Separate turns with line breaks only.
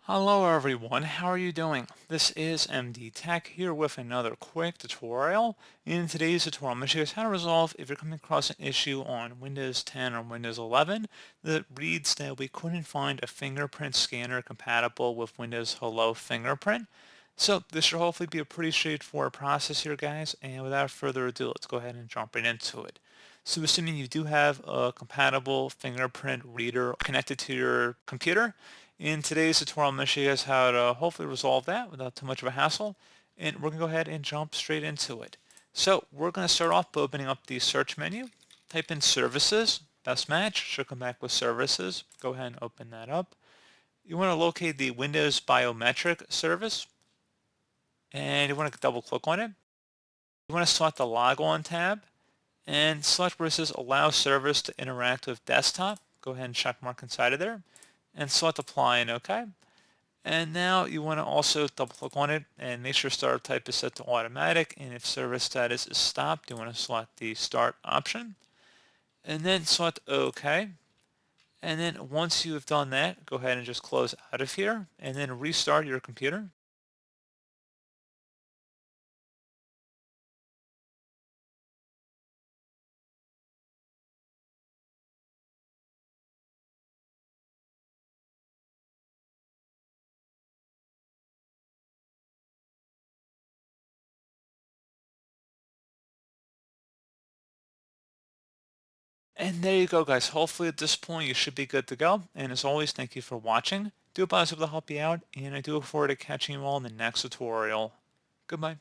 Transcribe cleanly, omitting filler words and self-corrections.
Hello everyone, how are you doing? This is MD Tech here with another quick tutorial. In today's tutorial, I'm going to show you guys how to resolve if you're coming across an issue on Windows 10 or Windows 11 that reads that we couldn't find a fingerprint scanner compatible with Windows Hello Fingerprint. So this should hopefully be a pretty straightforward process here, guys, and without further ado, let's go ahead and jump right into it. So assuming you do have a compatible fingerprint reader connected to your computer, in today's tutorial, I'm going to show you guys how to hopefully resolve that without too much of a hassle, and we're going to go ahead and jump straight into it. So we're going to start off by opening up the search menu, type in services, best match, should come back with services. Go ahead and open that up. You want to locate the Windows Biometric service, and you want to double click on it. You want to select the Log On tab, and select where it says Allow Service to Interact with Desktop. Go ahead and check mark inside of there, and select Apply and OK. And now you want to also double click on it and make sure startup type is set to automatic. And if service status is stopped, you want to select the start option and then select OK. And then once you have done that, go ahead and just close out of here and then restart your computer. And there you go, guys. Hopefully at this point you should be good to go. And as always, thank you for watching. Do hope I was able to help you out, and I do look forward to catching you all in the next tutorial. Goodbye.